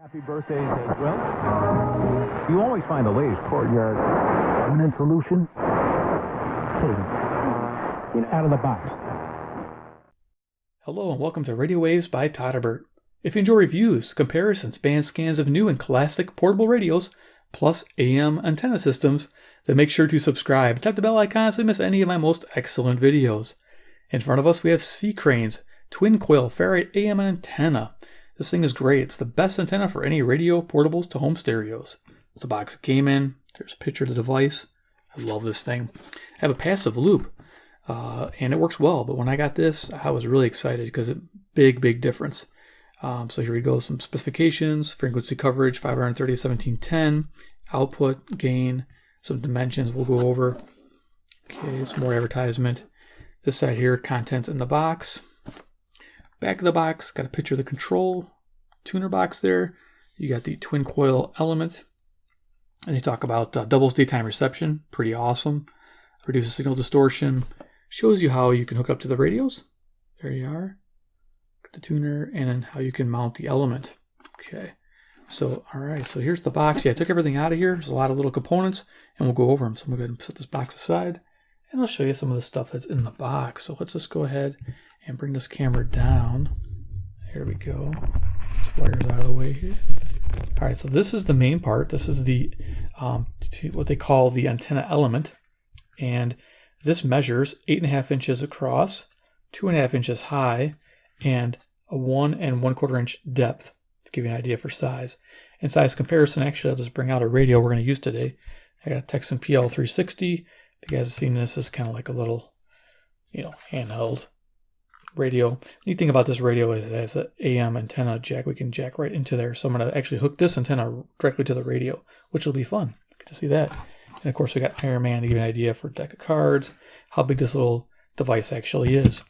Happy birthdays as well. You always find the latest courtyard permanent solution. Out of the box. Hello and welcome to Radio Waves by Todderbert. If you enjoy reviews, comparisons, band scans of new and classic portable radios, plus AM antenna systems, then make sure to subscribe and tap the bell icon so you miss any of my most excellent videos. In front of us we have C.Crane's twin coil Ferrite AM antenna. This thing is great. It's the best antenna for any radio portables to home stereos. The box it came in. There's a picture of the device. I love this thing. I have a passive loop, and it works well. But when I got this, I was really excited because it's big difference. So here we go. Some specifications: frequency coverage 530 1710, output, gain, some dimensions we'll go over. Okay, some more advertisement. This side here, contents in the box. Back of the box, got a picture of the control tuner box there. You got the twin coil element. And they talk about doubles daytime reception, pretty awesome. Reduces signal distortion. Shows you how you can hook up to the radios. There you are. Got the tuner, and then how you can mount the element. Okay. So, all right. So here's the box. Yeah, I took everything out of here. There's a lot of little components, and we'll go over them. So I'm going to go ahead and set this box aside, and I'll show you some of the stuff that's in the box. So let's just go ahead and bring this camera down. Here we go. This wire's out of the way here. All right, so this is the main part. This is the what they call the antenna element, and this measures 8.5 inches across, 2.5 inches high, and a 1 1/4 inch depth to give you an idea for size. And size comparison, actually, I'll just bring out a radio we're going to use today. I got a Texan PL360. If you guys have seen this, it's kind of like a little, handheld radio. Neat thing about this radio is it has an AM antenna jack. We can jack right into there. So I'm going to actually hook this antenna directly to the radio, which will be fun. Get to see that. And of course we got Iron Man to give you an idea for a deck of cards, how big this little device actually is.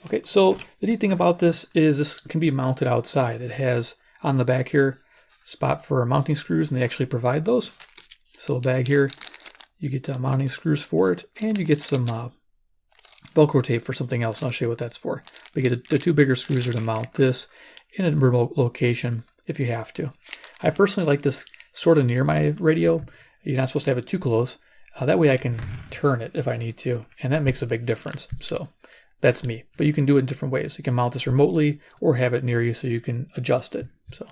Okay, so the neat thing about this is this can be mounted outside. It has on the back here spot for mounting screws, and they actually provide those. This little bag here, you get mounting screws for it, and you get some Velcro tape for something else. I'll show you what that's for. We get the two bigger screws are to mount this in a remote location if you have to. I personally like this sort of near my radio. You're not supposed to have it too close. That way I can turn it if I need to, and that makes a big difference. So that's me. But you can do it in different ways. You can mount this remotely or have it near you so you can adjust it. So,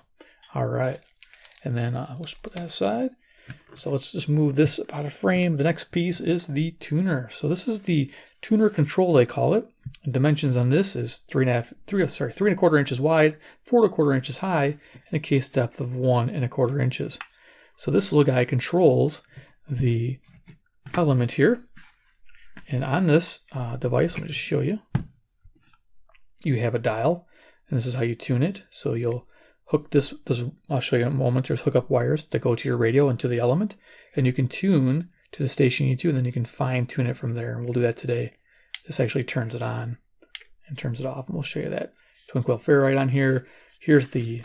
all right. And then let's put that aside. So let's just move this out of frame. The next piece is the tuner. So this is the tuner control, they call it. And dimensions on this is 3.25 inches wide, 4.25 inches high, and a case depth of 1.25 inches. So this little guy controls the element here. And on this device, let me just show you. You have a dial, and this is how you tune it. So you'll hook this, I'll show you in a moment. There's hookup wires that go to your radio and to the element, and you can tune to the station you need to, and then you can fine tune it from there. And we'll do that today. This actually turns it on and turns it off, and we'll show you that. Twin coil ferrite on here. Here's the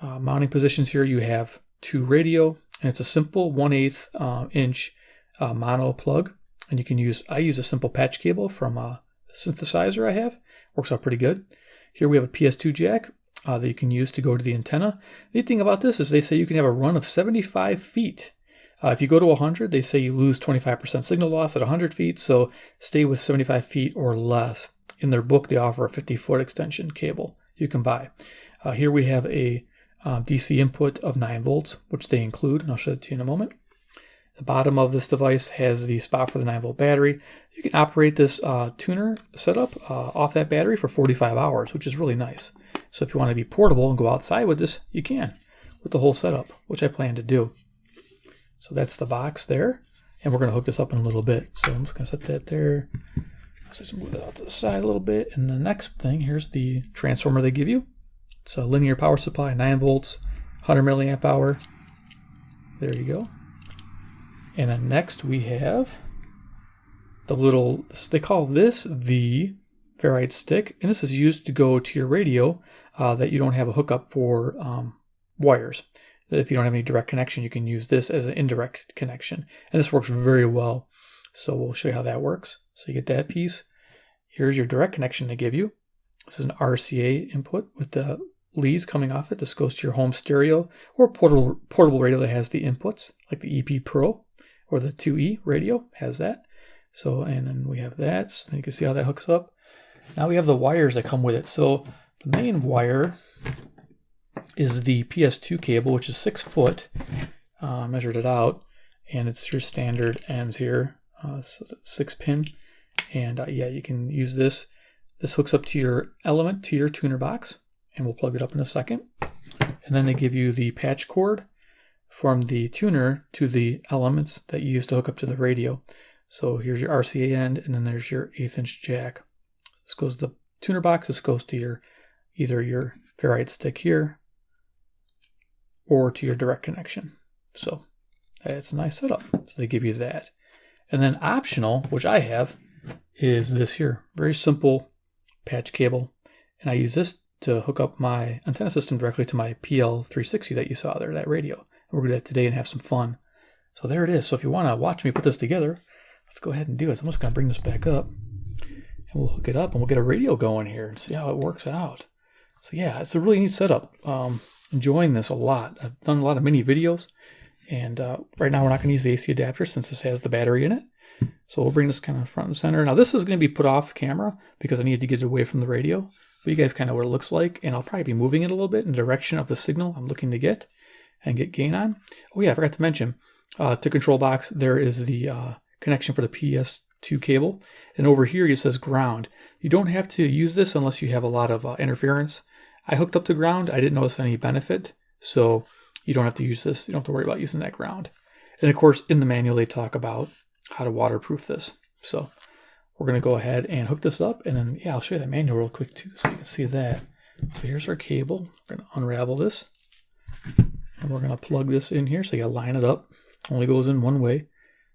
mounting positions here. You have two radio, and it's a simple 1/8 inch mono plug, and you can I use a simple patch cable from a synthesizer I have. Works out pretty good. Here we have a PS2 jack that you can use to go to the antenna. The neat thing about this is they say you can have a run of 75 feet. If you go to 100, they say you lose 25% signal loss at 100 feet, so stay with 75 feet or less. In their book, they offer a 50-foot extension cable you can buy. Here we have a DC input of 9 volts, which they include, and I'll show it to you in a moment. The bottom of this device has the spot for the 9-volt battery. You can operate this tuner setup off that battery for 45 hours, which is really nice. So if you want to be portable and go outside with this, you can with the whole setup, which I plan to do. So that's the box there, and we're going to hook this up in a little bit. So I'm just going to set that there. Let's just move it out to the side a little bit. And the next thing, here's the transformer they give you. It's a linear power supply, 9 volts, 100 milliamp hour. There you go. And then next we have the little, they call this the Ferrite Stick, and this is used to go to your radio that you don't have a hookup for wires. If you don't have any direct connection, you can use this as an indirect connection. And this works very well. So we'll show you how that works. So you get that piece. Here's your direct connection they give you. This is an RCA input with the leads coming off it. This goes to your home stereo or portable radio that has the inputs, like the EP Pro or the 2E radio has that. So, and then we have that. So you can see how that hooks up. Now we have the wires that come with it. So the main wire is the PS2 cable, which is 6 foot. Measured it out, and it's your standard ends here, so 6-pin. And yeah, you can use this. This hooks up to your element, to your tuner box, and we'll plug it up in a second. And then they give you the patch cord from the tuner to the elements that you use to hook up to the radio. So here's your RCA end, and then there's your 1/8 inch jack. This goes to the tuner box. This goes to your either your Ferrite stick here or to your direct connection. So it's a nice setup. So they give you that. And then optional, which I have, is this here. Very simple patch cable. And I use this to hook up my antenna system directly to my PL360 that you saw there, that radio. And we're going to do that today and have some fun. So there it is. So if you want to watch me put this together, let's go ahead and do it. So I'm just going to bring this back up. And we'll hook it up and we'll get a radio going here and see how it works out. So yeah, it's a really neat setup. Enjoying this a lot. I've done a lot of mini videos. And right now we're not going to use the AC adapter since this has the battery in it. So we'll bring this kind of front and center. Now this is going to be put off camera because I needed to get it away from the radio. But you guys kind of know what it looks like. And I'll probably be moving it a little bit in the direction of the signal I'm looking to get and get gain on. Oh yeah, I forgot to mention, to control box, there is the connection for the PS2 cable. And over here it says ground. You don't have to use this unless you have a lot of interference. I hooked up to ground. I didn't notice any benefit. So you don't have to use this. You don't have to worry about using that ground. And of course, in the manual, they talk about how to waterproof this. So we're going to go ahead and hook this up. And then, yeah, I'll show you that manual real quick too, so you can see that. So here's our cable. We're going to unravel this. And we're going to plug this in here. So you got to line it up. Only goes in one way.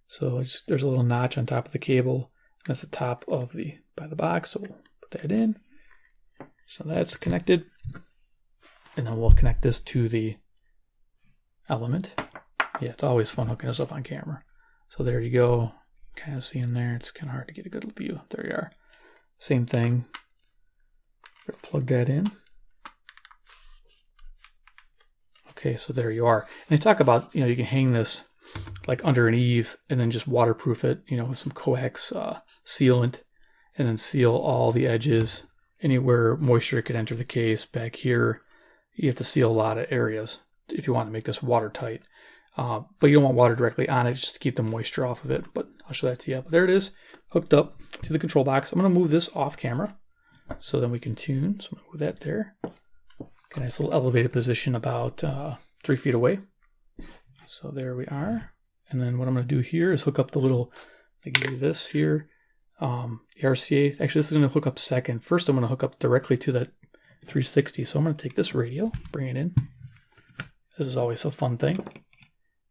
So there's a little notch on top of the cable. That's the top of by the box. So we'll put that in. So that's connected. And then we'll connect this to the element. Yeah, it's always fun hooking this up on camera. So there you go. Kind of see in there. It's kind of hard to get a good view. There you are. Same thing. Plug that in. Okay, so there you are. And they talk about, you can hang this like under an eave and then just waterproof it, with some coax sealant, and then seal all the edges. Anywhere moisture could enter the case. Back here, you have to seal a lot of areas if you want to make this watertight. But you don't want water directly on it, just to keep the moisture off of it. But I'll show that to you. But there it is, hooked up to the control box. I'm going to move this off camera so then we can tune. So I'm going to move that there. Got a nice little elevated position about 3 feet away. So there we are. And then what I'm going to do here is hook up the little, I give you this here, the RCA. Actually, this is going to hook up second. First, I'm going to hook up directly to that 360. So I'm going to take this radio, bring it in. This is always a fun thing.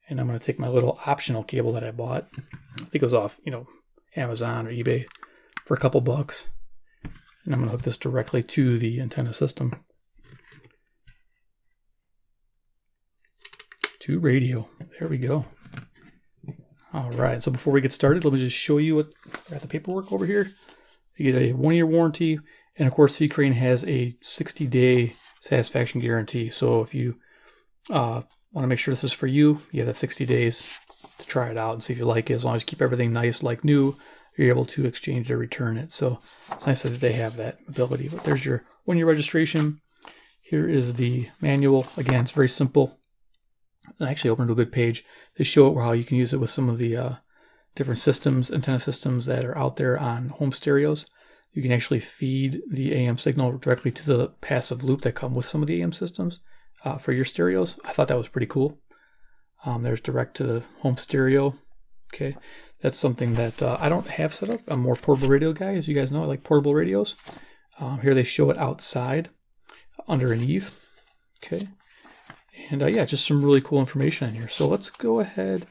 And I'm going to take my little optional cable that I bought. I think it was off, Amazon or eBay for a couple bucks. And I'm going to hook this directly to the antenna system. To radio. There we go. All right. So before we get started, let me just show you what I got the paperwork over here. You get a 1-year warranty. And of course, C.Crane has a 60-day satisfaction guarantee. So if you want to make sure this is for you, you have that 60 days to try it out and see if you like it. As long as you keep everything nice like new, you're able to exchange or return it. So it's nice that they have that ability. But there's your 1-year registration. Here is the manual. Again, it's very simple. I actually opened a good page. They show how you can use it with some of the different systems, antenna systems that are out there on home stereos. You can actually feed the AM signal directly to the passive loop that come with some of the AM systems for your stereos. I thought that was pretty cool. There's direct to the home stereo. Okay, that's something that I don't have set up. I'm more portable radio guy. As you guys know, I like portable radios. Here they show it outside under an eave. Okay. And yeah, just some really cool information in here. So let's go ahead.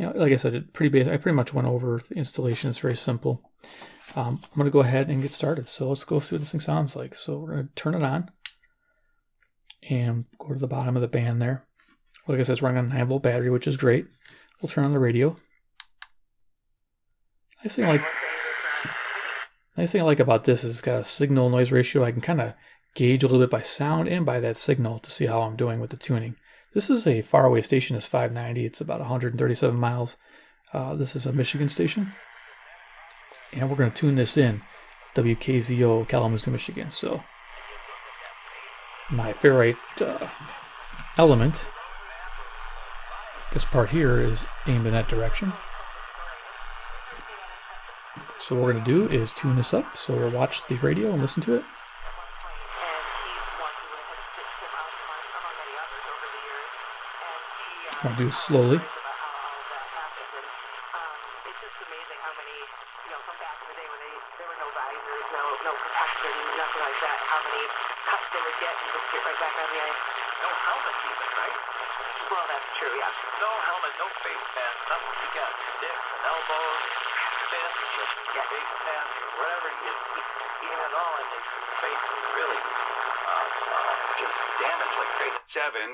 Like I said, pretty basic. I pretty much went over the installation. It's very simple. I'm going to go ahead and get started. So let's go see what this thing sounds like. So we're going to turn it on and go to the bottom of the band there. Like I said, it's running on a 9-volt battery, which is great. We'll turn on the radio. Nice thing I like about this is it's got a signal noise ratio. I can kind of gauge a little bit by sound and by that signal to see how I'm doing with the tuning. This is a faraway station. It's 590. It's about 137 miles. This is a Michigan station. And we're going to tune this in. WKZO, Kalamazoo, Michigan. So my ferrite element, this part here, is aimed in that direction. So what we're going to do is tune this up. So we'll watch the radio and listen to it. I'll do it slowly.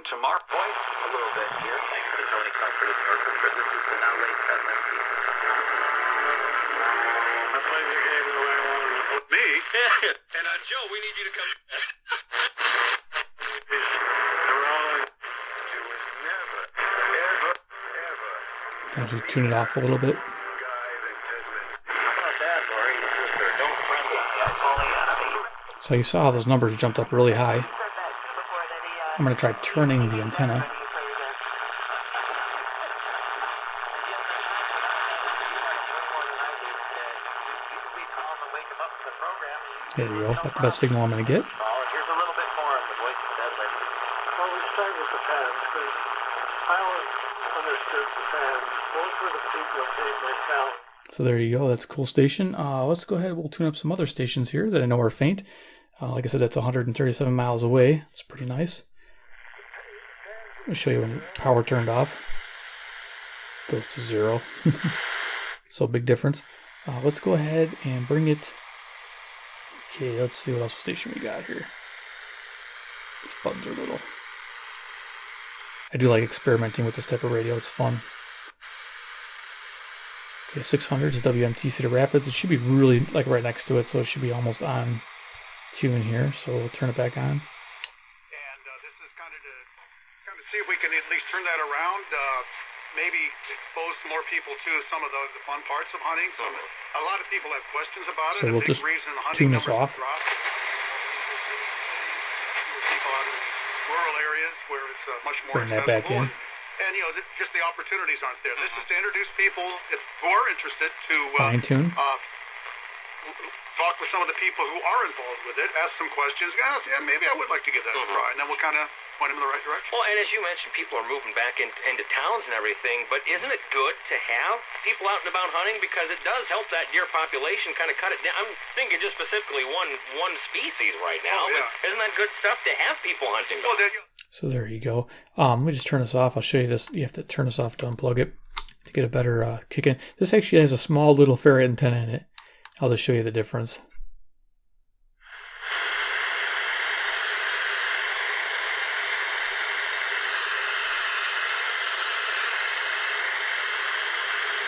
To Mark Point a little bit here. Thanks to Tony Comfort and the orchestra. This is the now late Settler. I played the game the way I wanted to put me. And Joe, we need you to come. It was never, ever, ever. I'll just tune it off a little bit. So you saw how those numbers jumped up really high. I'm going to try turning the antenna. There we go. Got the best signal I'm going to get. Here's a little bit more of the voice of Settler. Well, we start with the fans because I always understood the fans. Those were the people that made my sound. So there you go. That's a cool station. Let's go ahead. We'll tune up some other stations here that I know are faint. Like I said, that's 137 miles away. It's pretty nice. I'll show you when the power turned off. Goes to 0. So big difference. Let's go ahead and bring it. Okay, let's see what else station we got here. These buttons are little. I do like experimenting with this type of radio. It's fun. Okay, 600 is WMT Cedar Rapids. It should be really like right next to it, so it should be almost on tune here. So we'll turn it back on. See if we can at least turn that around, maybe expose more people to some of the fun parts of hunting. A lot of people have questions about it. So we'll just tune this off. People out in rural areas where it's much more Bring that back in. And you know, just the opportunities aren't there. This is to introduce people who are interested to fine tune. Talk with some of the people who are involved with it, ask some questions. Yeah, maybe I would like to give that a try, and then we'll kind of point them in the right direction. Well, and as you mentioned, people are moving back into towns and everything, but isn't it good to have people out and about hunting, because it does help that deer population kind of cut it down? I'm thinking just specifically one species right now, but isn't that good stuff to have people hunting? Well, so there you go. Let me just turn this off. I'll show you this. You have to turn this off to unplug it to get a better kick in. This actually has a small little ferrite antenna in it. I'll just show you the difference.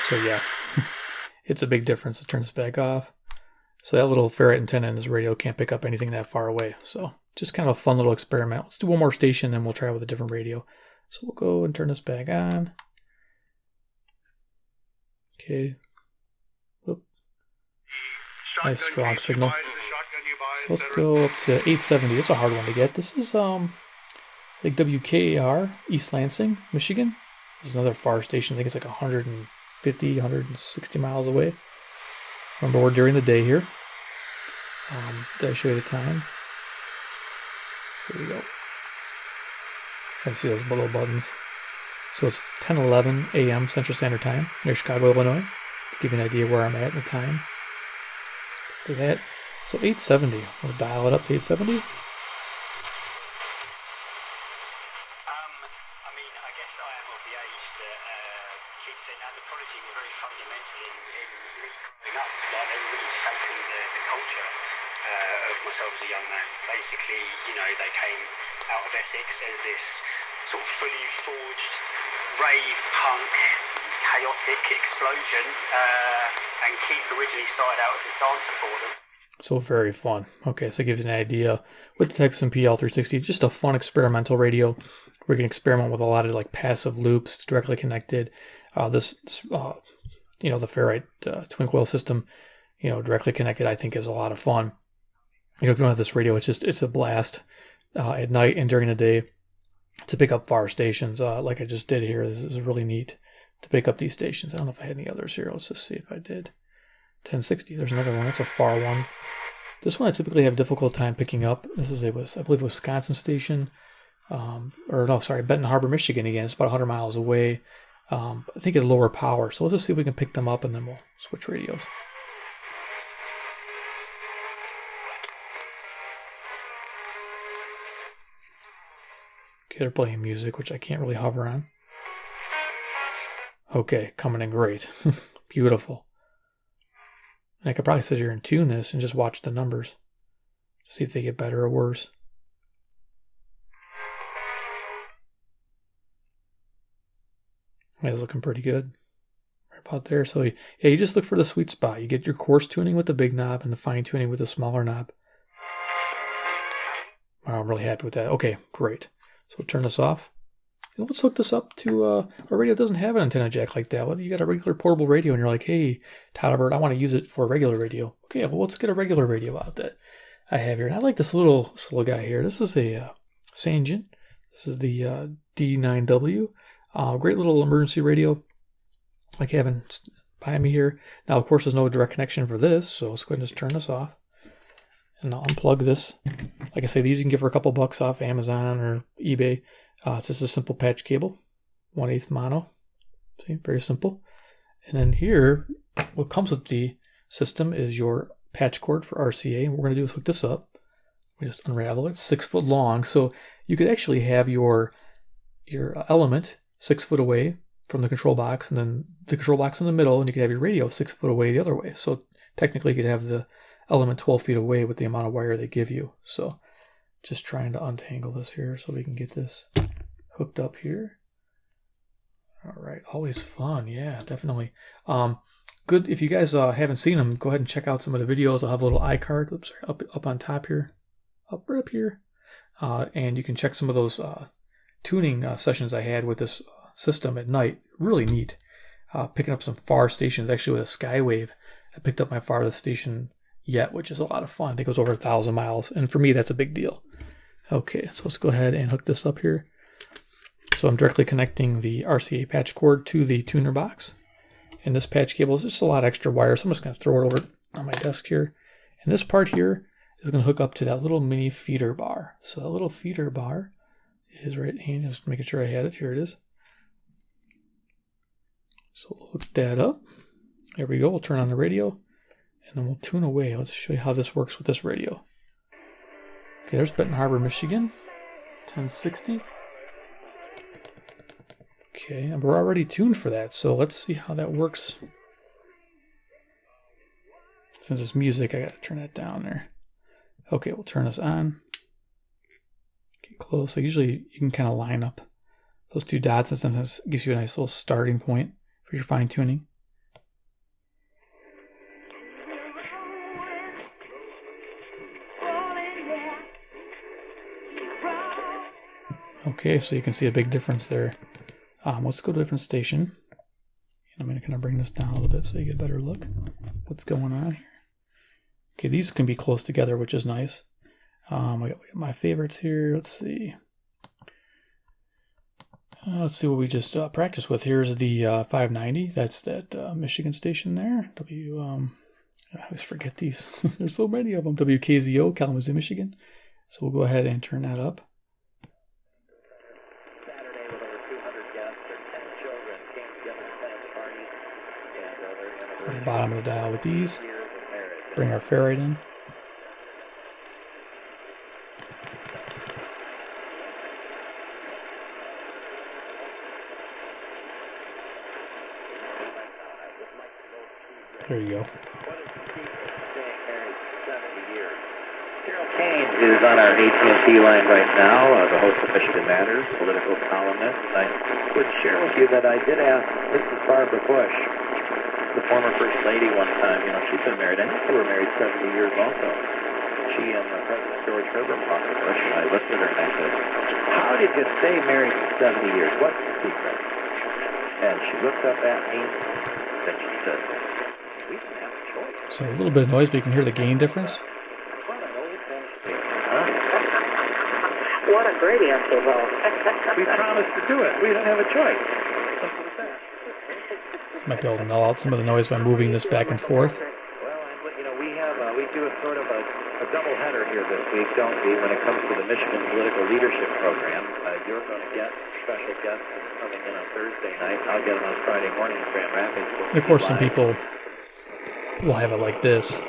So yeah, it's a big difference to turn this back off. So that little ferrite antenna in this radio can't pick up anything that far away. So just kind of a fun little experiment. Let's do one more station, then we'll try with a different radio. So we'll go and turn this back on. Okay. Whoop. Nice strong signal. So let's go up to 870. It's a hard one to get. This is like WKAR, East Lansing, Michigan. This is another far station. I think it's like 150, 160 miles away. Remember, we're during the day here. Did I show you the time? Here we go. Trying to see those little buttons. So it's 10:11 a.m. Central Standard Time near Chicago, Illinois. To give you an idea where I'm at in the time. Look at that. So 870. We'll dial it up to 870. Explosion, and Keith originally started out as a dancer for them. So very fun. Okay, so it gives you an idea with the Texan PL360. Just a fun experimental radio. We can experiment with a lot of like passive loops directly connected. The Ferrite twin coil system, directly connected, I think is a lot of fun. If you don't have this radio, it's a blast at night and during the day to pick up far stations like I just did here. This is really neat to pick up these stations. I don't know if I had any others here. Let's just see if I did. 1060. There's another one. That's a far one. This one I typically have a difficult time picking up. This is I believe, Wisconsin station. Benton Harbor, Michigan again. It's about 100 miles away. I think it's lower power. So let's just see if we can pick them up and then we'll switch radios. Okay, they're playing music, which I can't really hover on. Okay, coming in great. Beautiful. And I could probably sit here and tune this and just watch the numbers. See if they get better or worse. That's looking pretty good. Right about there. So yeah, you just look for the sweet spot. You get your coarse tuning with the big knob and the fine tuning with the smaller knob. Wow, I'm really happy with that. Okay, great. So we'll turn this off. And let's hook this up to a radio that doesn't have an antenna jack like that. Well, you got a regular portable radio and you're like, hey, Todderbert, I want to use it for a regular radio. Okay, well, let's get a regular radio out that I have here. And I like this little guy here. This is a Sanjin. This is the D9W. Great little emergency radio like having by me here. Now, of course, there's no direct connection for this, so let's go ahead and just turn this off. And I'll unplug this. Like I say, these you can get for a couple bucks off Amazon or eBay. It's just a simple patch cable, 1/8 mono. See, very simple. And then here, what comes with the system is your patch cord for RCA. And what we're going to do is hook this up. We just unravel it. 6 foot long, so you could actually have your element 6 foot away from the control box, and then the control box in the middle, and you could have your radio 6 foot away the other way. So technically, you could have the element 12 feet away with the amount of wire they give you. So just trying to untangle this here so we can get this hooked up here. All right, always fun. Yeah, definitely. Good. If you guys haven't seen them, go ahead and check out some of the videos. I'll have a little iCard up on top here, right up here. And you can check some of those tuning sessions I had with this system at night. Really neat. Picking up some far stations, actually with a Skywave. I picked up my farthest station yet, which is a lot of fun. I think it was over 1,000 miles. And for me, that's a big deal. Okay, so let's go ahead and hook this up here. So I'm directly connecting the RCA patch cord to the tuner box. And this patch cable is just a lot of extra wire, so I'm just going to throw it over on my desk here. And this part here is going to hook up to that little mini feeder bar. So that little feeder bar is right in, just making sure I had it. Here it is. So we'll hook that up. There we go. We'll turn on the radio. And then we'll tune away. Let's show you how this works with this radio. Okay, there's Benton Harbor, Michigan. 1060. Okay, and we're already tuned for that, so let's see how that works. Since it's music, I gotta turn that down there. Okay, we'll turn this on. Get close. So usually you can kind of line up those two dots, and sometimes it gives you a nice little starting point for your fine tuning. Okay, so you can see a big difference there. Let's go to a different station. And I'm going to kind of bring this down a little bit so you get a better look. What's going on here? Okay, these can be close together, which is nice. I got my favorites here. Let's see. Let's see what we just practiced with. Here's the 590. That's that Michigan station there. I always forget these. There's so many of them. WKZO, Kalamazoo, Michigan. So we'll go ahead and turn that up. Go to the bottom of the dial with these. Bring our Ferrite in. There you go. Is on our AT&T line right now, the host of Michigan Matters, political columnist. I would share with you that I did ask Mrs. Barbara Bush the former First Lady one time. You know, she's been married. I think they were married 70 years also. She and President George Herbert walked the bush, and I looked at her and I said, how did you stay married for 70 years? What's the secret? And she looked up at me, and she said, we didn't have a choice. So a little bit of noise, but you can hear the gain difference. What an old-fashioned thing, huh? What a great answer, though. We promised to do it. We didn't have a choice. Simple as that. Might be able to null out some of the noise by moving this back and forth. Well, and, you know, we do a sort of a double header here this week, don't we, when it comes to the Michigan Political Leadership Program. You're going to get special guests coming in on Thursday night. I'll get them on Friday morning in Grand Rapids. And of course, some people will have it like this. So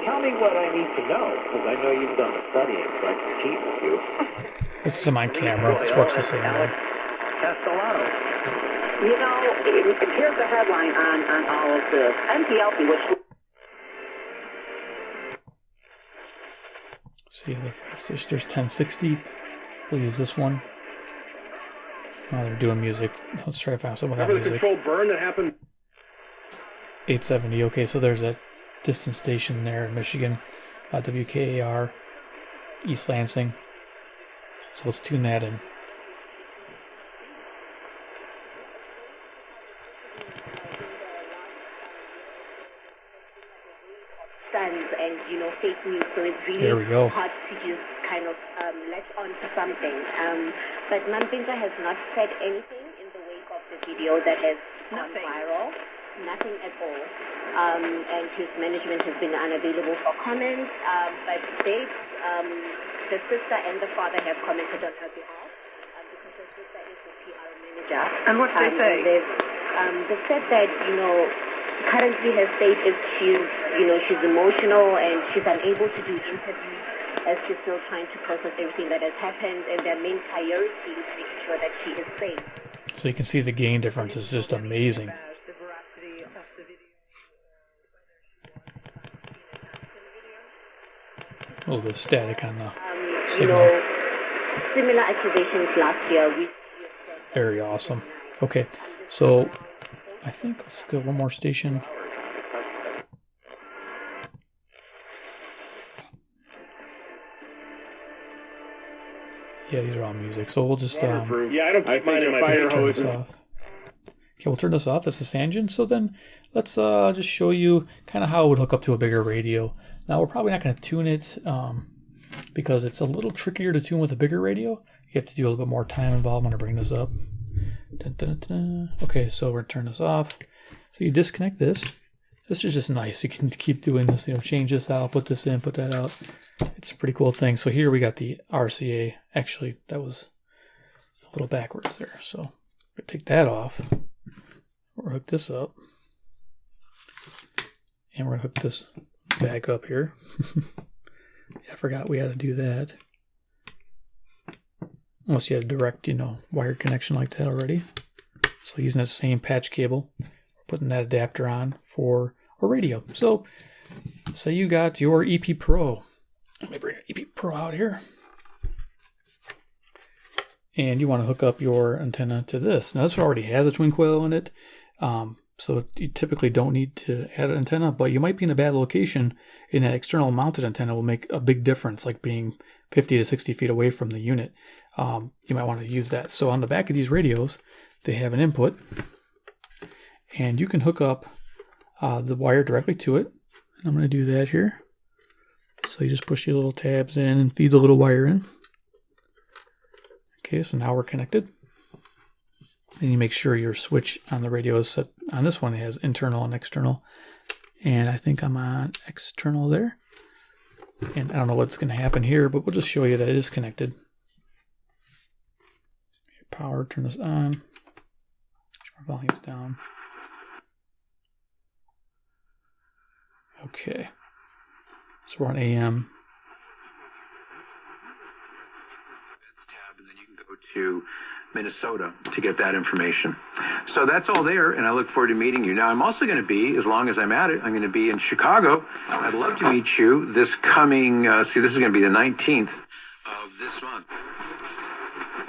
tell me what I need to know, because I know you've done the studying, so I can cheat with you. This is on camera. This works the same way. Castellanos. You know, here's the headline on all of this. MPLC, which... See, there's 1060. We'll use this one. Oh, they're doing music. Let's try to find some of that music. Remember the controlled burn that happened? 870. Okay, so there's a distance station there in Michigan. WKAR, East Lansing. So let's tune that in. And, you know, fake news, so it's There we really go. hard to just kind of latch on to something. But Mampinta has not said anything in the wake of the video that has gone viral. Nothing at all. And his management has been unavailable for comment. But they, the sister and the father have commented on her behalf because the sister is the PR manager. And what did they say? They said that, you know, currently her state is she's emotional and she's unable to do interviews as she's still trying to process everything that has happened, and their main priority is making sure that she is safe. So you can see the gain difference is just amazing. A little bit of static on the signal. You know, similar accusations last year. Very awesome. Okay, so I think let's go one more station. Yeah, these are all music. So we'll just Yeah, I don't keep mine in my fire turn hose. this off. Okay, we'll turn this off. This is Sanjin. So then let's just show you kind of how it would hook up to a bigger radio. Now we're probably not going to tune it because it's a little trickier to tune with a bigger radio. You have to do a little bit more time involved. I'm going to bring this up. Dun, dun, dun. Okay, so we're going to turn this off. So you disconnect this. This is just nice. You can keep doing this, you know, change this out, put this in, put that out. It's a pretty cool thing. So here we got the RCA. Actually, that was a little backwards there. So we're going to take that off. We're going to hook this up. And we're going to hook this back up here. Yeah, I forgot we had to do that. Unless you had a direct, you know, wired connection like that already. So using that same patch cable, putting that adapter on for a radio. So say you got your EP Pro. Let me bring EP Pro out here. And you want to hook up your antenna to this. Now this already has a twin coil in it. So you typically don't need to add an antenna, but you might be in a bad location and that external mounted antenna will make a big difference, like being 50 to 60 feet away from the unit. You might want to use that. So on the back of these radios, they have an input and you can hook up the wire directly to it. And I'm going to do that here. So you just push your little tabs in and feed the little wire in. Okay, so now we're connected. And you make sure your switch on the radio is set. On this one, it has internal and external. And I think I'm on external there. And I don't know what's going to happen here, but we'll just show you that it is connected. Power, turn this on. Our volume's down. Okay. So we're on AM. Tab, and then you can go to Minnesota to get that information. So that's all there, and I look forward to meeting you. Now, I'm also going to be, as long as I'm at it, I'm going to be in Chicago. I'd love to meet you this coming, this is going to be the 19th of this month.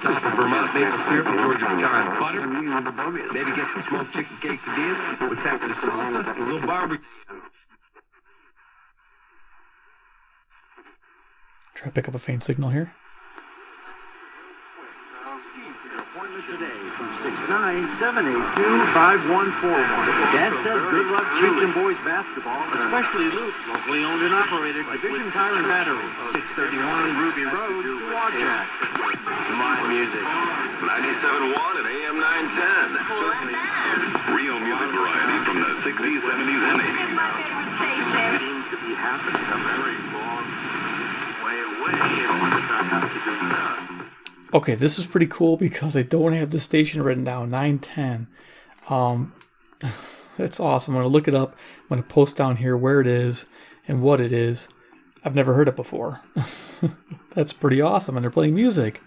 Top of Vermont. maple syrup, and Georgia pecan butter. Maybe get some smoked chicken quesadillas with Texas salsa, and a little barbecue. Try to pick up a faint signal here. Today from 697825141. Dad says good luck Chicken Boys basketball, especially Luke, locally owned and operated by Division Tire and Battery, 631 Ruby Road, Wajack. My music. 97.1 and AM 910. Real music variety from the 60s, 70s, and 80s. Seems to be happening a very long way away. I have to do that. Okay, this is pretty cool because I don't have the station written down, 910. That's awesome. I'm going to look it up. I'm going to post down here where it is and what it is. I've never heard it before. That's pretty awesome. And they're playing music.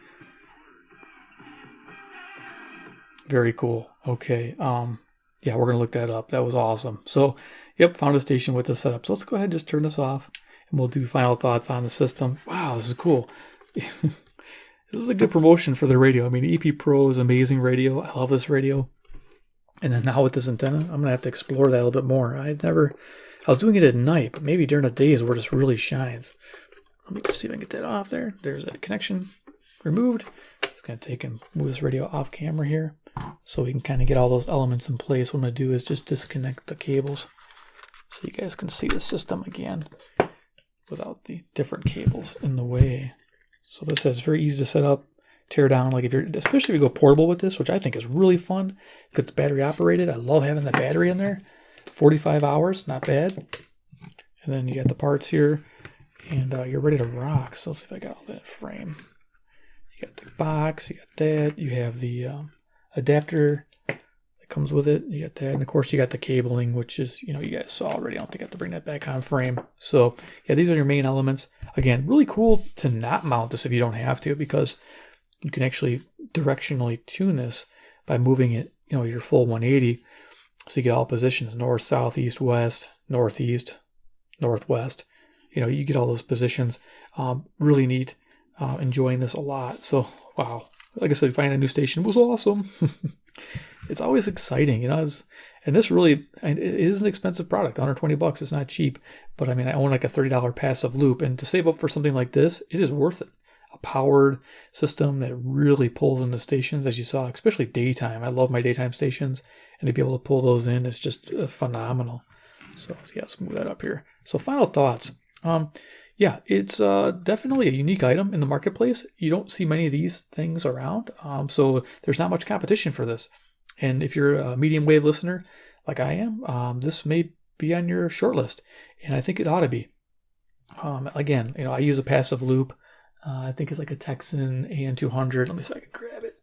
Very cool. Okay. Yeah, we're going to look that up. That was awesome. So, yep, found a station with this setup. So let's go ahead and just turn this off and we'll do final thoughts on the system. Wow, this is cool. This is a good promotion for the radio. I mean, EP Pro is amazing radio. I love this radio. And then now with this antenna, I'm going to have to explore that a little bit more. I was doing it at night, but maybe during the day is where this really shines. Let me just see if I can get that off there. There's that connection removed. It's going to take and move this radio off camera here so we can kind of get all those elements in place. What I'm going to do is just disconnect the cables so you guys can see the system again without the different cables in the way. So this is very easy to set up, tear down. Like especially if you go portable with this, which I think is really fun. If it's battery operated, I love having the battery in there. 45 hours, not bad. And then you got the parts here, and you're ready to rock. So let's see if I got all that in frame. You got the box, you got that. You have the adapter that comes with it. You got that, and of course you got the cabling, which is you guys saw already. I don't think I have to bring that back on frame. So yeah, these are your main elements. Again, really cool to not mount this if you don't have to, because you can actually directionally tune this by moving it, your full 180. So you get all positions, north, south, east, west, northeast, northwest. You get all those positions. Really neat. Enjoying this a lot. So, wow. Like I said, finding a new station was awesome. It's always exciting, and this really, it is an expensive product, $120. It's not cheap, but I mean, I own like a $30 passive loop, and to save up for something like this, it is worth it. A powered system that really pulls in the stations, as you saw, especially daytime. I love my daytime stations, and to be able to pull those in is just phenomenal. So yeah, let's move that up here. So final thoughts. Yeah, it's definitely a unique item in the marketplace. You don't see many of these things around, so there's not much competition for this. And if you're a medium wave listener like I am, this may be on your short list, and I think it ought to be. Again, I use a passive loop. I think it's like a Texan AN200. Let me see if I can grab it.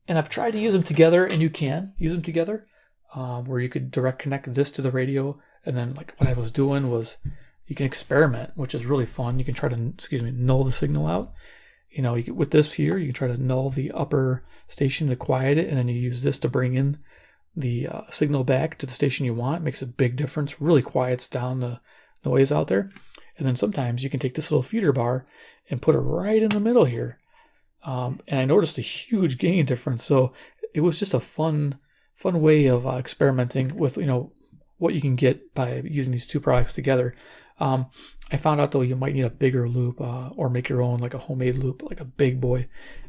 And I've tried to use them together, and you can use them together, where you could direct connect this to the radio, and then like what I was doing was you can experiment, which is really fun. You can try to, null the signal out. With this here, you can try to null the upper station to quiet it, and then you use this to bring in the signal back to the station you want. It makes a big difference, really quiets down the noise out there. And then sometimes you can take this little feeder bar and put it right in the middle here. And I noticed a huge gain difference. So it was just a fun way of experimenting with, what you can get by using these two products together. I found out though you might need a bigger loop or make your own, like a homemade loop, like a big boy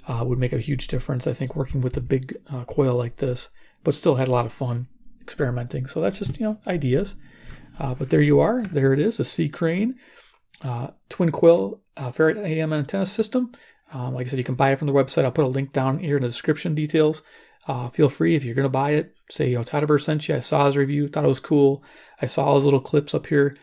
would make a huge difference. I think working with a big coil like this, but still had a lot of fun experimenting. So that's just ideas. But there you are. There it is, a C.Crane twin coil Ferrite AM antenna system. Like I said, you can buy it from the website. I'll put a link down here in the description details. Feel free if you're going to buy it. Say, Todderbert sent you. I saw his review, thought it was cool. I saw his little clips up here.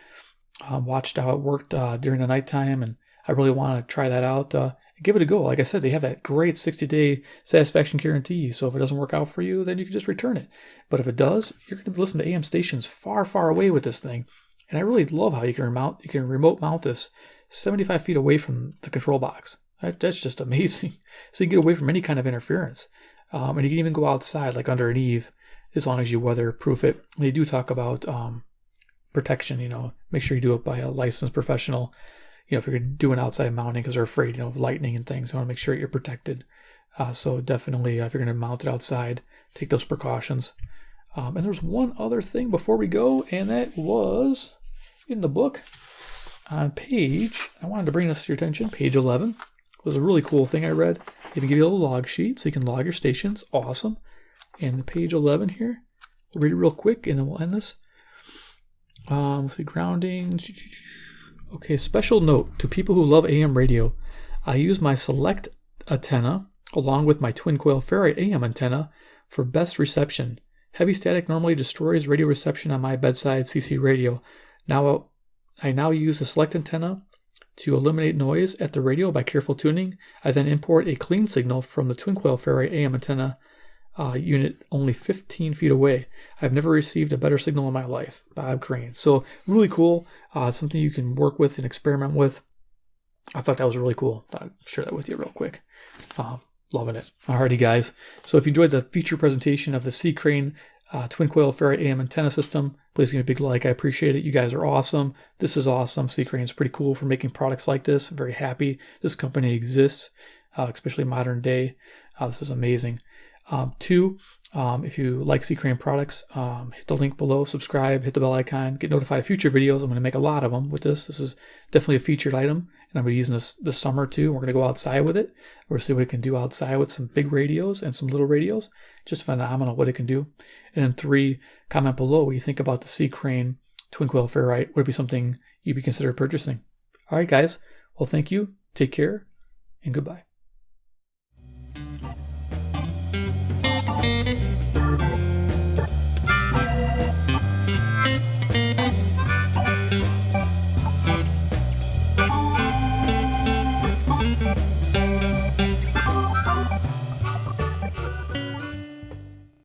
Watched how it worked during the nighttime, and I really want to try that out. Give it a go. Like I said, they have that great 60-day satisfaction guarantee. So if it doesn't work out for you, then you can just return it. But if it does, you're going to listen to AM stations far, far away with this thing. And I really love how you can remote mount this 75 feet away from the control box. That's just amazing. So you can get away from any kind of interference. And you can even go outside, like under an eave, as long as you weatherproof it. And they do talk about protection, make sure you do it by a licensed professional. If you're doing outside mounting because they're afraid, of lightning and things, you want to make sure you're protected. So definitely, if you're going to mount it outside, take those precautions. And there's one other thing before we go, and that was in the book on page, I wanted to bring this to your attention, page 11. It was a really cool thing I read. They give you a little log sheet so you can log your stations. Awesome. And page 11 here, we'll read it real quick and then we'll end this. Let's see, grounding. Okay, special note to people who love AM radio. I use my select antenna along with my twin coil ferrite AM antenna for best reception. Heavy static normally destroys radio reception on my bedside CC radio. I now use the select antenna to eliminate noise at the radio by careful tuning. I then import a clean signal from the twin coil ferrite AM antenna unit only 15 feet away. I've never received a better signal in my life. Bob Crane. So really cool. Something you can work with and experiment with. I thought that was really cool. Thought I'd share that with you real quick. Loving it. Alrighty, guys. So if you enjoyed the feature presentation of the C.Crane twin coil ferrite AM antenna system, please give me a big like. I appreciate it. You guys are awesome. This is awesome. C.Crane is pretty cool for making products like this. I'm very happy this company exists, especially modern day. This is amazing. Two, if you like C.Crane products, hit the link below, subscribe, hit the bell icon, get notified of future videos. I'm going to make a lot of them with this. This is definitely a featured item, and I'm going to be using this summer too. We're going to go outside with it. We're going to see what it can do outside with some big radios and some little radios. Just phenomenal what it can do. And then three, comment below what you think about the C.Crane twin coil ferrite. Would it be something you'd be considered purchasing? All right, guys. Well, thank you. Take care, and goodbye.